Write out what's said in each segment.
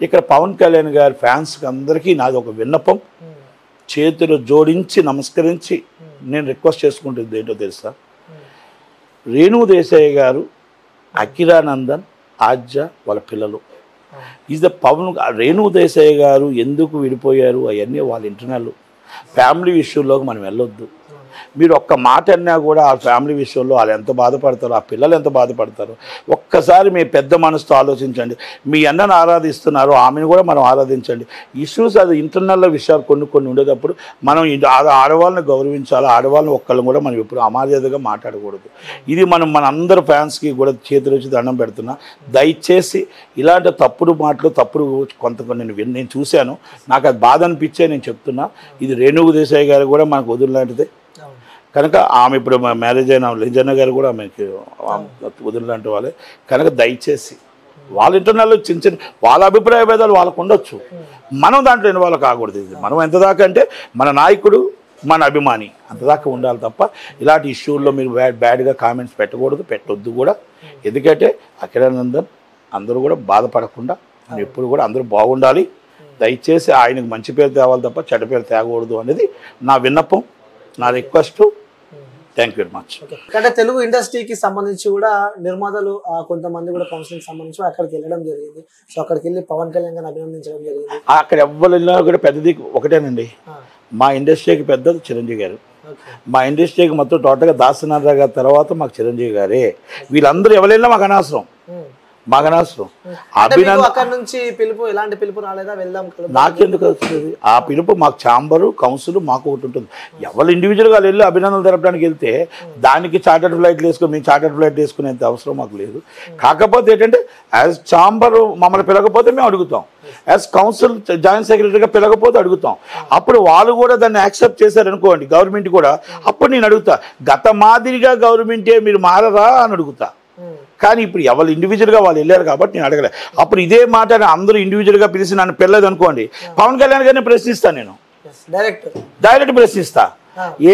ఇక్కడ పవన్ కళ్యాణ్ గారి ఫ్యాన్స్కి అందరికీ నాది ఒక విన్నపం, చేతులు జోడించి నమస్కరించి నేను రిక్వెస్ట్ చేసుకుంటుంది ఏంటో తెలుసా, రేణు దేశాయ్ గారు, అఖిరానందన్, ఆద్య వాళ్ళ పిల్లలు ఈజ్ ద పవన్. రేణు దేశాయ్ గారు ఎందుకు విడిపోయారు అవన్నీ వాళ్ళ ఇంటర్నల్ ఫ్యామిలీ ఇష్యూలోకి మనం వెళ్ళొద్దు. మీరు ఒక్క మాట అన్నా కూడా ఆ ఫ్యామిలీ విషయంలో వాళ్ళు ఎంత బాధపడతారో, ఆ పిల్లలు ఎంత బాధపడతారో ఒక్కసారి మీ పెద్ద మనసుతో ఆలోచించండి. మీ అన్నను ఆరాధిస్తున్నారు, ఆమెను కూడా మనం ఆరాధించండి. ఇష్యూస్ అది ఇంటర్నల్ విషయాలు కొన్ని ఉండేటప్పుడు మనం ఆడవాళ్ళని గౌరవించాలి. ఆడవాళ్ళని ఒక్కళ్ళని కూడా మనం ఎప్పుడు అమర్యాదగా మాట్లాడకూడదు. ఇది మన అందరు ఫ్యాన్స్కి కూడా చేతులు వచ్చి దండం పెడుతున్నా. దయచేసి ఇలాంటి తప్పుడు మాటలు నేను చూశాను, నాకు అది బాధ అనిపించే నేను చెప్తున్నా. ఇది రేణు దేశాయ్ గారు కూడా మనకు వదిలిలాంటిదే కనుక ఆమె ఇప్పుడు మ్యారేజ్ అయిన లింజన్న గారు కూడా ఆమెకి వదిలిలాంటి వాళ్ళే కనుక దయచేసి వాళ్ళ ఇంటర్నల్ చిన్న వాళ్ళ అభిప్రాయ భేదాలు వాళ్ళకు ఉండొచ్చు, మనం దాంట్లో ఇన్వాల్వ్ కాకూడదు. ఇది మనం ఎంత దాకా అంటే మన నాయకుడు మన అభిమాని అంతదాకా ఉండాలి తప్ప ఇలాంటి ఇష్యూల్లో మీరు బ్యాడ్గా కామెంట్స్ పెట్టొద్దు కూడా. ఎందుకంటే అఖిలానందన్ అందరూ కూడా బాధపడకుండా ఎప్పుడు కూడా అందరూ బాగుండాలి. దయచేసి ఆయనకు మంచి పేరు తేవాలి తప్ప చెడ్డ పేరు తేకూడదు అనేది నా విన్నపం, నా request. Thank you very much. అంటే తెలుగు ఇండస్ట్రీకి సంబంధించి కూడా నిర్మాతలు కొంతమంది కూడా కౌన్సిలింగ్ సంబంధించి అక్కడికి వెళ్ళడం జరిగింది. సో అక్కడికి వెళ్ళి పవన్ కళ్యాణ్ గారిని అభినందించడం జరిగింది. అక్కడ ఎవ్వరు వెళ్ళినా కూడా పెద్దది ఒకటేనండి, మా ఇండస్ట్రీకి పెద్దది చిరంజీవి గారు. మా ఇండస్ట్రీకి మొత్తం టోటల్గా దాసనాథరావు గారి తర్వాత మాకు చిరంజీవి గారే. వీళ్ళందరూ ఎవరైనా మాకు అనవసరం. అక్కడ నుంచి పిలుపు ఎలాంటి పిలుపు రాలేదా? వెళ్దాం నాకెందుకు వస్తుంది ఆ పిలుపు? మాకు ఛాంబరు కౌన్సిల్ మాకు ఒకటి ఉంటుంది. ఎవరు ఇండివిజువల్గా వెళ్ళి అభినందనలు తెలపడానికి వెళ్తే దానికి చార్టర్డ్ ఫ్లైట్లు వేసుకొని మేము చార్టర్డ్ ఫ్లైట్ వేసుకునేంత అవసరం మాకు లేదు. కాకపోతే ఏంటంటే యాజ్ ఛాంబరు మమ్మల్ని పిలకపోతే మేము అడుగుతాం, యాజ్ కౌన్సిల్ జాయింట్ సెక్రటరీగా పిలకపోతే అడుగుతాం. అప్పుడు వాళ్ళు కూడా దాన్ని యాక్సెప్ట్ చేశారనుకోండి గవర్నమెంట్ కూడా, అప్పుడు నేను అడుగుతా గత మాదిరిగా గవర్నమెంటే మీరు మారరా అని అడుగుతా. కానీ ఇప్పుడు ఎవరు ఇండివిజువల్గా వాళ్ళు వెళ్ళారు కాబట్టి నేను అడగలే. అప్పుడు ఇదే మాట అందరూ ఇండివిజువల్గా పిలిచి నన్ను పిల్లలేదు అనుకోండి, పవన్ కళ్యాణ్ గారిని ప్రశ్నిస్తాను, నేను డైరెక్ట్ ప్రశ్నిస్తా.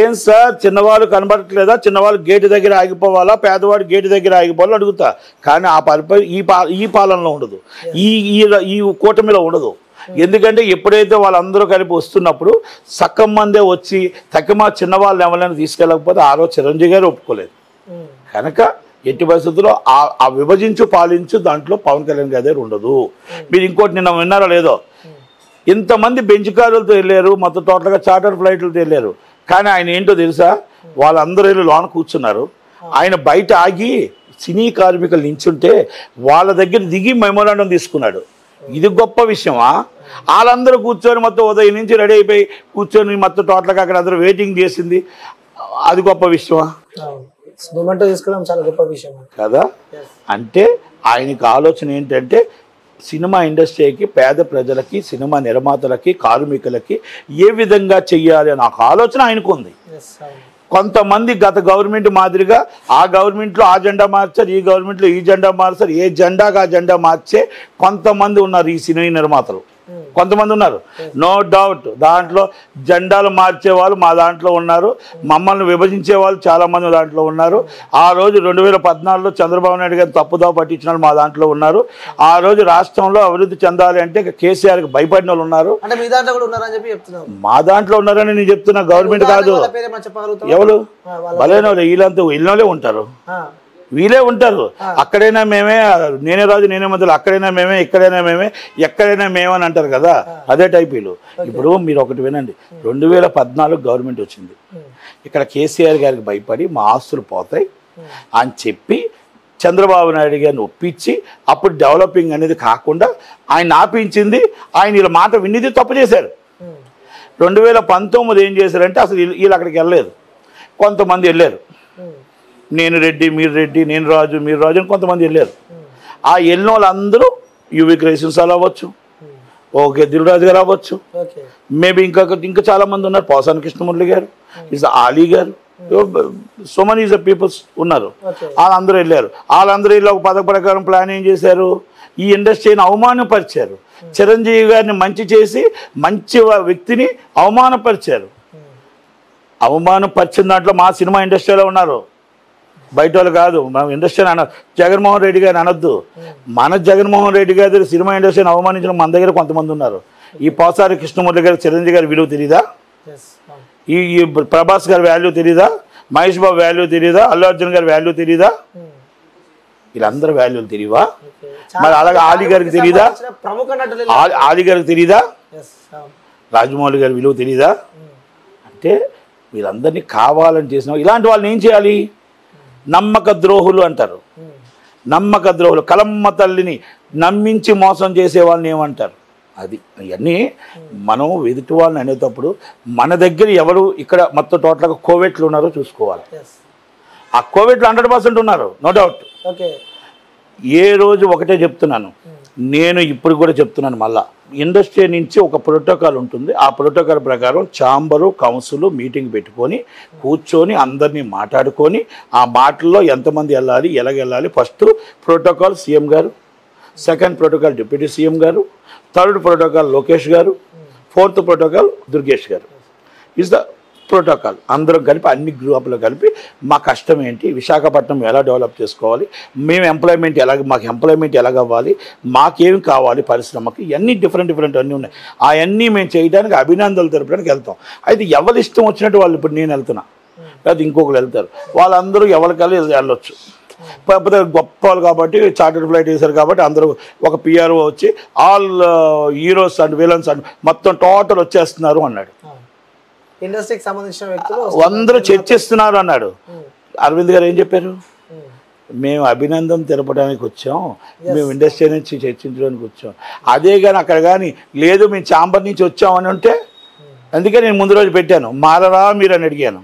ఏం సార్ చిన్నవాళ్ళు కనబడట్లేదా, చిన్నవాళ్ళు గేటు దగ్గర ఆగిపోవాలా, పేదవాడు గేటు దగ్గర ఆగిపోవాలని అడుగుతా. కానీ ఆ ఈ పాలనలో ఉండదు, ఈ కూటమిలో ఉండదు. ఎందుకంటే ఎప్పుడైతే వాళ్ళందరూ కలిపి వస్తున్నప్పుడు సక్కం మందే వచ్చి తక్కువ చిన్నవాళ్ళని ఎవరైనా తీసుకెళ్ళకపోతే ఆ రోజు చిరంజీవి గారు ఒప్పుకోలేదు. కనుక ఎట్టి పరిస్థితుల్లో ఆ విభజించు పాలించు దాంట్లో పవన్ కళ్యాణ్ గారి దగ్గర ఉండదు. మీరు ఇంకోటి నిన్న విన్నారో లేదో, ఇంతమంది బెంచ్ కారులతో వెళ్ళారు, మొత్తం టోటల్గా చార్టర్ ఫ్లైట్లతో వెళ్ళారు. కానీ ఆయన ఏంటో తెలుసా, వాళ్ళందరూ వెళ్ళి లోన కూర్చున్నారు, ఆయన బయట ఆగి సినీ కార్మికులు నించుంటే వాళ్ళ దగ్గర దిగి మెమోరాండం తీసుకున్నాడు. ఇది గొప్ప విషయమా? వాళ్ళందరూ కూర్చొని మొత్తం ఉదయం నుంచి రెడీ అయిపోయి కూర్చొని మొత్తం టోటల్గా అక్కడ అందరూ వెయిటింగ్ చేసింది, అది గొప్ప విషయమా? తీసుకోవడం చాలా గొప్ప విషయం కదా. అంటే ఆయనకి ఆలోచన ఏంటంటే సినిమా ఇండస్ట్రీకి, పేద ప్రజలకి, సినిమా నిర్మాతలకి, కార్మికులకి ఏ విధంగా చెయ్యాలి అని ఒక ఆలోచన ఆయనకు ఉంది. కొంతమంది గత గవర్నమెంట్ మాదిరిగా ఆ గవర్నమెంట్లో ఆ జెండా మార్చారు, ఈ గవర్నమెంట్లో ఈ జెండా మార్చారు, ఏ జెండాగా ఆ జెండా మార్చే కొంతమంది ఉన్నారు ఈ సినీ నిర్మాతలు. కొంతమంది ఉన్నారు, నో డౌట్. దాంట్లో జెండాలు మార్చే వాళ్ళు మా దాంట్లో ఉన్నారు, మమ్మల్ని విభజించే వాళ్ళు చాలామంది దాంట్లో ఉన్నారు. ఆ రోజు 2014లో చంద్రబాబు నాయుడు గారు తప్పుదావ పట్టించిన వాళ్ళు మా దాంట్లో ఉన్నారు. ఆ రోజు రాష్ట్రంలో అభివృద్ధి చెందాలి అంటే కేసీఆర్కి భయపడిన వాళ్ళు ఉన్నారు. మా దాంట్లో ఉన్నారని నేను చెప్తున్నా, గవర్నమెంట్ కాదు. ఎవరు బలైన వీళ్ళే ఉంటారు, వీళ్ళే ఉంటారు. అక్కడైనా మేమే, నేనే రాజు నేనే మంత్రులు, అక్కడైనా మేమే, ఇక్కడైనా మేమే, ఎక్కడైనా మేమని అంటారు కదా, అదే టైప్ వీళ్ళు. ఇప్పుడు మీరు ఒకటి వినండి, 2014 గవర్నమెంట్ వచ్చింది, ఇక్కడ కేసీఆర్ గారికి భయపడి మా ఆస్తులు పోతాయి అని చెప్పి చంద్రబాబు నాయుడు గారిని ఒప్పించి అప్పుడు డెవలపింగ్ అనేది కాకుండా ఆయన ఆపించింది. ఆయన వీళ్ళ మాట విన్నది తప్పు చేశారు. 2019 ఏం చేశారంటే అసలు వీళ్ళు అక్కడికి వెళ్ళలేదు, కొంతమంది వెళ్ళారు. నేను రెడ్డి మీరు రెడ్డి, నేను రాజు మీరు రాజు అని కొంతమంది వెళ్ళారు. ఆ వెళ్ళిన వాళ్ళందరూ యువి క్రైసిన్స్ అవ్వచ్చు, ఓకే దిల్రాజు గారు అవ్వచ్చు, మేబీ ఇంకా చాలామంది ఉన్నారు, పోసాని కృష్ణమురళి గారు, ఇస్ ఆలీ గారు, so many is the peoples ఉన్నారు. వాళ్ళందరూ వెళ్ళారు. వాళ్ళందరూ వెళ్ళి ఒక పథక ప్రకారం ప్లాన్ ఏం చేశారు, ఈ ఇండస్ట్రీని అవమానపరిచారు. చిరంజీవి గారిని మంచి చేసి మంచి వ్యక్తిని అవమానపరిచారు. అవమానపరిచిన దాంట్లో మా సినిమా ఇండస్ట్రీలో ఉన్నారు. బయట వాళ్ళు కాదు, మనం ఇండస్ట్రీని జగన్మోహన్ రెడ్డి గారిని అనొద్దు. మన జగన్మోహన్ రెడ్డి గారి సినిమా ఇండస్ట్రీని అవమానించిన మన దగ్గర కొంతమంది ఉన్నారు. ఈ పోసారి కృష్ణమూర్తి గారి, చిరంజీవి గారి విలువ తెలియదా? ఈ ప్రభాస్ గారి వాల్యూ తెలియదా? మహేష్ బాబు వాల్యూ తెలియదా? అల్లు అర్జున్ గారి వాల్యూ తెలియదా? వీళ్ళందరూ వాల్యూలు తెలియవా? మరి అలాగే ఆలీ గారికి తెలియదా? ఆలీ గారికి తెలియదా? రాజమౌళి గారి విలువ తెలియదా? అంటే వీళ్ళందరినీ కావాలని చేసిన ఇలాంటి వాళ్ళని ఏం చేయాలి? నమ్మక ద్రోహులు అంటారు. నమ్మక ద్రోహులు, కలమ్మ తల్లిని నమ్మించి మోసం చేసే వాళ్ళని ఏమంటారు? అది అవన్నీ మనం ఎదుటి వాళ్ళని అనేటప్పుడు మన దగ్గర ఎవరు ఇక్కడ మొత్తం టోటల్గా కోవిడ్లు ఉన్నారో చూసుకోవాలి. ఆ కోవిడ్లు 100% ఉన్నారు, నో డౌట్. ఏ రోజు ఒకటే చెప్తున్నాను, నేను ఇప్పుడు కూడా చెప్తున్నాను, మళ్ళా ఇండస్ట్రీ నుంచి ఒక ప్రోటోకాల్ ఉంటుంది. ఆ ప్రోటోకాల్ ప్రకారం ఛాంబరు, కౌన్సిల్ మీటింగ్ పెట్టుకొని కూర్చొని అందరినీ మాట్లాడుకొని ఆ మాటల్లో ఎంతమంది వెళ్ళాలి, ఎలాగెళ్ళాలి, ఫస్ట్ ప్రోటోకాల్ సీఎం గారు, సెకండ్ ప్రోటోకాల్ డిప్యూటీ సీఎం గారు, థర్డ్ ప్రోటోకాల్ లోకేష్ గారు, ఫోర్త్ ప్రోటోకాల్ దుర్గేష్ గారు. Is the protocol. అందరూ కలిపి అన్ని గ్రూపులు కలిపి మా కష్టం ఏంటి, విశాఖపట్నం ఎలా డెవలప్ చేసుకోవాలి, మేము ఎంప్లాయ్మెంట్ మాకు ఎంప్లాయ్మెంట్ ఎలాగవ్వాలి, మాకేమి కావాలి పరిశ్రమకి, ఇవన్నీ డిఫరెంట్ అన్నీ ఉన్నాయి. అవన్నీ మేము చేయడానికి అభినందనలు తెలపడానికి వెళ్తాం. అయితే ఎవరి ఇష్టం వచ్చినట్టు వాళ్ళు, ఇప్పుడు నేను వెళ్తున్నా లేదా ఇంకొకరు వెళ్తారు, వాళ్ళందరూ ఎవరికల్లా వెళ్ళొచ్చు. కాకపోతే గొప్ప వాళ్ళు కాబట్టి చార్టర్డ్ ఫ్లైట్ వేశారు కాబట్టి అందరూ ఒక పిఆర్ఓ వచ్చి all heroes and villains and మొత్తం టోటల్ వచ్చేస్తున్నారు అన్నాడు. ఇండస్ట్రీకి సంబంధించిన వ్యక్తులు అందరూ చర్చిస్తున్నారు అన్నాడు. అరవింద్ గారు ఏం చెప్పారు? మేము అభినందన తెలపడానికి వచ్చాం, మేము ఇండస్ట్రీ నుంచి చర్చించడానికి వచ్చాం. అదే కానీ అక్కడ కానీ లేదు మేము ఛాంబర్ నుంచి వచ్చామని ఉంటే, అందుకే నేను ముందు రోజు పెట్టాను మారరా మీరు అని అడిగాను.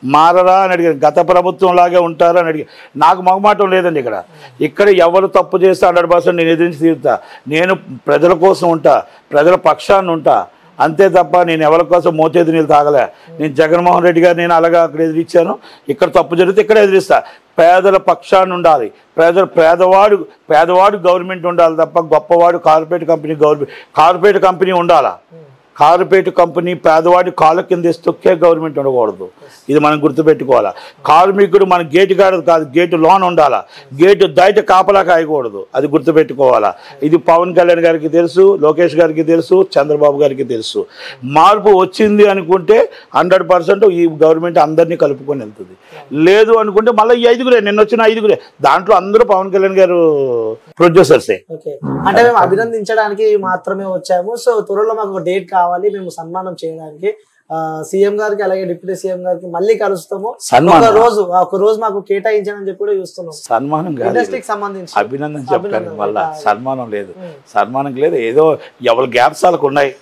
మారరా అని అడిగాను. గత ప్రభుత్వం లాగే ఉంటారు అని అడిగాను. నాకు మొగమాటం లేదండి. ఇక్కడ ఎవరు తప్పు చేస్తే 100% నేను ఎదిరించి తీరుతా. నేను ప్రజల కోసం ఉంటా, ప్రజల పక్షాన్ని ఉంటా, అంతే తప్ప నేను ఎవరి కోసం మోచేతి నీళ్ళు తాగలే. నేను జగన్మోహన్ రెడ్డి గారు నేను అలాగా అక్కడ ఎదిరించాను, ఇక్కడ తప్పు జరిగితే ఇక్కడ ఎదిరిస్తా. పేదల పక్షాన్ని ఉండాలి, పేదవాడు గవర్నమెంట్ ఉండాలి తప్ప గొప్పవాడు కార్పొరేట్ కంపెనీ ఉండాలా. కార్పొరేట్ కంపెనీ పేదవాడి కాళ్ళ కింద తొక్కే గవర్నమెంట్ ఉండకూడదు. ఇది మనం గుర్తుపెట్టుకోవాలా. కార్మికుడు మన గేటు కాదు, గేటు లోన్ ఉండాలా, గేటు బయట కాపలా కాయకూడదు. అది గుర్తుపెట్టుకోవాలా. ఇది పవన్ కళ్యాణ్ గారికి తెలుసు, లోకేష్ గారికి తెలుసు, చంద్రబాబు గారికి తెలుసు. మార్పు వచ్చింది అనుకుంటే 100% ఈ గవర్నమెంట్ అందరినీ కలుపుకొని వెళ్తుంది. లేదు అనుకుంటే మళ్ళీ ఈ 5గురే, నిన్న వచ్చిన 5గురే, దాంట్లో అందరూ పవన్ కళ్యాణ్ గారు ప్రొడ్యూసర్సే. అంటే మేము అభినందించడానికి మాత్రమే వచ్చాము. సో త్వరలో మాకు ఒక డేట్ కావాలి, మేము సన్మానం చేయడానికి సీఎం గారికి అలాగే డిప్యూటీ సీఎం గారికి మళ్ళీ కలుస్తాము. ఒక రోజు మాకు కేటాయించాలని చెప్పి కూడా చూస్తున్నాం. సన్మానం ఇండస్ట్రీకి సంబంధించి అభినందన చెప్పడానికి మళ్ళా సన్మానం లేదు, సన్మానం లేదు. ఏదో ఎవరి గ్యాప్స్ వాళ్ళకు ఉన్నాయి.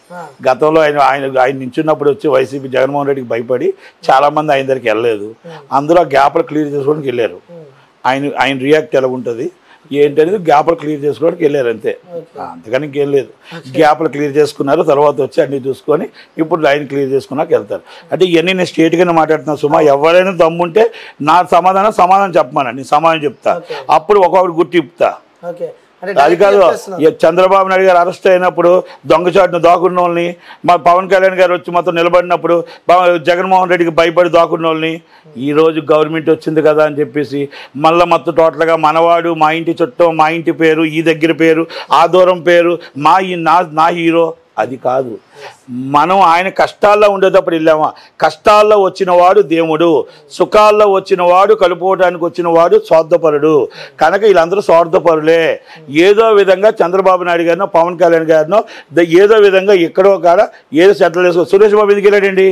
గతంలో ఆయన నించున్నప్పుడు వచ్చి వైసీపీ జగన్మోహన్ రెడ్డికి భయపడి చాలా మంది ఆయన దగ్గరికి వెళ్ళలేదు. అందులో గ్యాప్లు క్లియర్ చేసుకోవడానికి వెళ్ళారు. ఆయన రియాక్ట్ ఎలా ఉంటుంది ఏంటనేది గ్యాప్లు క్లియర్ చేసుకోవడానికి వెళ్ళారు అంతే, అంతకని ఇంకేం లేదు. గ్యాప్లు క్లియర్ చేసుకున్నారు, తర్వాత వచ్చి అన్ని చూసుకొని ఇప్పుడు లైన్ క్లియర్ చేసుకున్నాక వెళ్తారు. అంటే ఇవన్నీ నేను స్ట్రేట్గానే మాట్లాడుతున్నాను సుమా. ఎవరైనా దమ్ముంటే నా సమాధానం చెప్పమని నేను సమాధానం చెప్తా, అప్పుడు ఒక్కొక్కటి గుర్తు చెప్తా. అది కాదు, చంద్రబాబు నాయుడు గారు అరెస్ట్ అయినప్పుడు దొంగచాటును దాకున్న వాళ్ళని, మా పవన్ కళ్యాణ్ గారు వచ్చి మొత్తం నిలబడినప్పుడు జగన్మోహన్ రెడ్డికి భయపడి దాకున్న వాళ్ళని, ఈరోజు గవర్నమెంట్ వచ్చింది కదా అని చెప్పేసి మళ్ళీ మొత్తం టోటల్గా మనవాడు, మా ఇంటి చుట్టం, మా ఇంటి పేరు, ఈ దగ్గర పేరు, ఆ దూరం పేరు, నా హీరో, అది కాదు. మనం ఆయన కష్టాల్లో ఉండేటప్పుడు వెళ్ళామా? కష్టాల్లో వచ్చిన వాడు దేవుడు, సుఖాల్లో వచ్చిన వాడు, కలుపుకోవడానికి వచ్చిన వాడు స్వార్థపరుడు. కనుక వీళ్ళందరూ స్వార్థపరులే. ఏదో విధంగా చంద్రబాబు నాయుడు గారినో పవన్ కళ్యాణ్ గారినో ఏదో విధంగా ఎక్కడో కాడ ఏదో సెటిల్ చేసుకో. సురేష్ బాబు ఎందుకు వెళ్ళాడండి?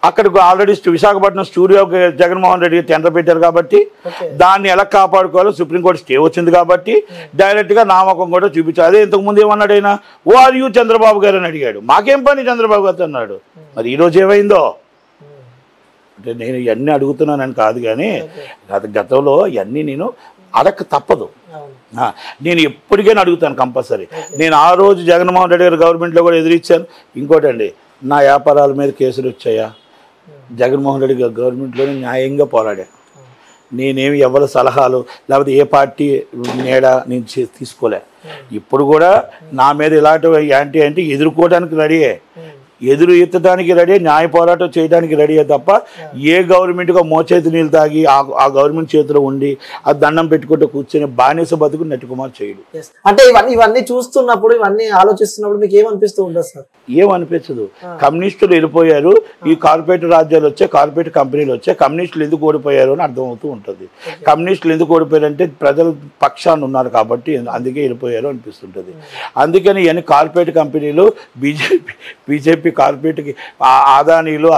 అక్కడికి ఆల్రెడీ విశాఖపట్నం స్టూడియోకి జగన్మోహన్ రెడ్డి టెండర్ పెట్టారు కాబట్టి దాన్ని ఎలా కాపాడుకోవాలో సుప్రీంకోర్టు స్టే వచ్చింది కాబట్టి డైరెక్ట్గా నామకం కూడా చూపించారు. అదే ఇంతకుముందు ఏమన్నాడు ఆయన, ఓ ఆర్ యూ చంద్రబాబు గారు అని అడిగాడు. మాకేం పని చంద్రబాబు గారితో అన్నాడు. మరి ఈరోజు ఏమైందో అంటే నేను ఇవన్నీ అడుగుతున్నానని కాదు, కానీ గతంలో ఇవన్నీ నేను అడగ తప్పదు. నేను ఎప్పటికైనా అడుగుతాను కంపల్సరీ. నేను ఆ రోజు జగన్మోహన్ రెడ్డి గారు గవర్నమెంట్లో కూడా ఎదిరించాను. ఇంకోటండి, నా వ్యాపారాల మీద కేసులు వచ్చాయా? జగన్మోహన్ రెడ్డి గారు గవర్నమెంట్లోనే న్యాయంగా పోరాడా. నేనేమి ఎవరి సలహాలు లేకపోతే ఏ పార్టీ నీడ నేను తీసుకోలే. ఇప్పుడు కూడా నా మీద ఇలాంటి యాంటీ ఎదుర్కోవడానికి రెడీయే. ఎదురు ఎత్తడానికి రెడీ, న్యాయ పోరాటం చేయడానికి రెడీ తప్ప ఏ గవర్నమెంట్గా మోచేతి నీళ్ళు తాగి ఆ గవర్నమెంట్ చేతిలో ఉండి ఆ దండం పెట్టుకుంటూ కూర్చొని బానిస బతుకు నటికుమార్ చేయడు. అంటే ఇవన్నీ చూస్తున్నప్పుడు, ఇవన్నీ ఆలోచిస్తున్నప్పుడు మీకు ఏమనిపిస్తూ ఉంటుంది సార్? ఏమనిపించదు. కమ్యూనిస్టులు వెళ్ళిపోయారు, ఈ కార్పొరేట్ రాజ్యాలు వచ్చాయి, కార్పొరేట్ కంపెనీలు వచ్చాయి, కమ్యూనిస్టులు ఎందుకు ఓడిపోయారు అని అర్థమవుతూ ఉంటుంది. కమ్యూనిస్టులు ఎందుకు ఓడిపోయారంటే ప్రజల పక్షాన్ని ఉన్నారు కాబట్టి అందుకే వెళ్ళిపోయారు అనిపిస్తుంటుంది. అందుకని ఇవన్నీ కార్పొరేట్ కంపెనీలు, బీజేపీ కార్పొరేట్కి అదానీలు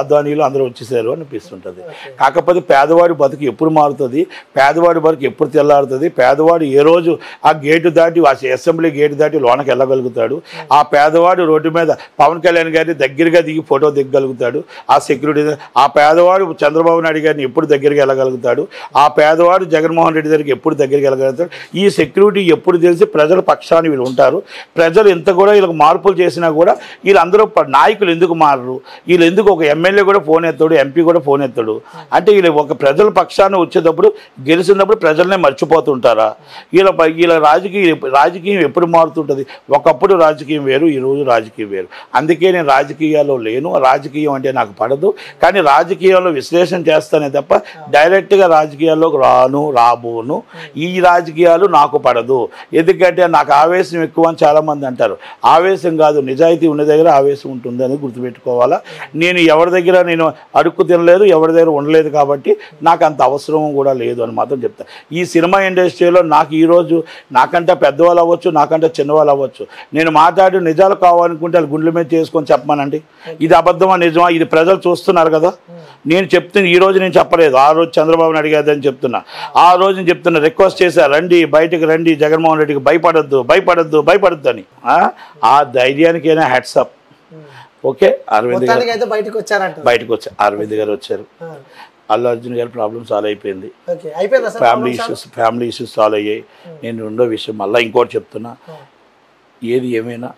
అందరూ వచ్చేసారు అనిపిస్తుంటుంది. కాకపోతే పేదవాడి బతుకు ఎప్పుడు మారుతుంది, పేదవాడి బతుకు ఎప్పుడు తెల్లారుతుంది, పేదవాడు ఏ రోజు ఆ గేటు దాటి అసెంబ్లీ గేటు దాటి లోనకి వెళ్ళగలుగుతాడు, ఆ పేదవాడు రోడ్డు మీద పవన్ కళ్యాణ్ గారిని దగ్గరగా దిగి ఫోటో దిగగలుగుతాడు, ఆ సెక్యూరిటీ, ఆ పేదవాడు చంద్రబాబు నాయుడు గారిని ఎప్పుడు దగ్గరికి వెళ్ళగలుగుతాడు, ఆ పేదవాడు జగన్మోహన్ రెడ్డి దగ్గరికి ఎప్పుడు దగ్గరికి వెళ్ళగలుగుతాడు. ఈ సెక్యూరిటీ ఎప్పుడు తెలిసి ప్రజల పక్షాన్ని వీళ్ళు ఉంటారు. ప్రజలు ఎంత కూడా వీళ్ళకి మార్పులు చేసినా కూడా వీళ్ళందరూ నాయకులు ఎందుకు మారరు, వీళ్ళు ఎందుకు ఒక ఎమ్మెల్యే కూడా ఫోన్ ఎత్తాడు, ఎంపీ కూడా ఫోన్ ఎత్తాడు అంటే వీళ్ళు ఒక ప్రజల పక్షాన్ని వచ్చేటప్పుడు గెలిచినప్పుడు ప్రజలనే మర్చిపోతుంటారా? వీళ్ళ రాజకీయం ఎప్పుడు మారుతుంటుంది? ఒకప్పుడు రాజకీయం వేరు, ఈరోజు రాజకీయం వేరు. అందుకే నేను రాజకీయాల్లో లేను, రాజకీయం అంటే నాకు పడదు. కానీ రాజకీయాల్లో విశ్లేషణ చేస్తానే తప్ప డైరెక్ట్గా రాజకీయాల్లోకి రాబోను. ఈ రాజకీయాలు నాకు పడదు. ఎందుకంటే నాకు ఆవేశం ఎక్కువ అని చాలామంది అంటారు. ఆవేశం కాదు, నిజాయితీ ఉన్న దగ్గర ఆవేశం ఉంటుంది అని గుర్తుపెట్టుకోవాలా. నేను ఎవరి దగ్గర నేను అడుక్కు తినలేదు, ఎవరి దగ్గర ఉండలేదు కాబట్టి నాకు అంత అవసరం కూడా లేదు అని మాత్రం చెప్తాను. ఈ సినిమా ఇండస్ట్రీలో నాకు ఈరోజు నాకంటే పెద్దవాళ్ళు అవ్వచ్చు, నాకంటే చిన్నవాళ్ళు అవ్వచ్చు, నేను మాట్లాడి నిజాలు కావాలనుకుంటే అది గుండెల మీద చేసుకొని చెప్పమానండి. ఇది అబద్ధమా నిజమా ఇది ప్రజలు చూస్తున్నారు కదా. నేను చెప్తున్నా, ఈ రోజు నేను చెప్పలేదు, ఆ రోజు చంద్రబాబుని అడిగేదని చెప్తున్నా, ఆ రోజు నేను చెప్తున్నా, రిక్వెస్ట్ చేశా, రండి బయటకు రండి, జగన్మోహన్ రెడ్డికి భయపడద్దు అని. ఆ ధైర్యానికైనా హ్యాట్సప్. ఓకే, అరవింద్ గారు బయటకు వచ్చారు, అరవింద్ గారు వచ్చారు, అల్లు అర్జున్ గారి ప్రాబ్లమ్ సాల్వ్ అయిపోయింది, ఫ్యామిలీ ఇష్యూస్ సాల్వ్ అయ్యాయి. నేను రెండో విషయం మళ్ళీ ఇంకోటి చెప్తున్నా, ఏది ఏమైనా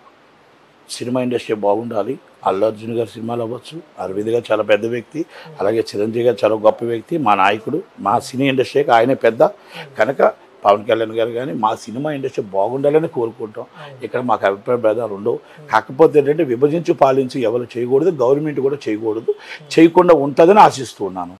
సినిమా ఇండస్ట్రీ బాగుండాలి. అల్లు అర్జున్ గారి సినిమాలు అవ్వచ్చు, అరవింద్ గారు చాలా పెద్ద వ్యక్తి, అలాగే చిరంజీవి గారు చాలా గొప్ప వ్యక్తి, మా నాయకుడు, మా సినీ ఇండస్ట్రీకి ఆయనే పెద్ద కనుక పవన్ కళ్యాణ్ గారు కానీ మా సినిమా ఇండస్ట్రీ బాగుండాలని కోరుకుంటాం. ఇక్కడ మాకు అభిప్రాయ భేదాలు ఉండవు. కాకపోతే ఏంటంటే విభజించి పాలించి ఎవరు చేయకూడదు, గవర్నమెంట్ కూడా చేయకూడదు, చేయకుండా ఉంటుందని ఆశిస్తూ ఉన్నాను.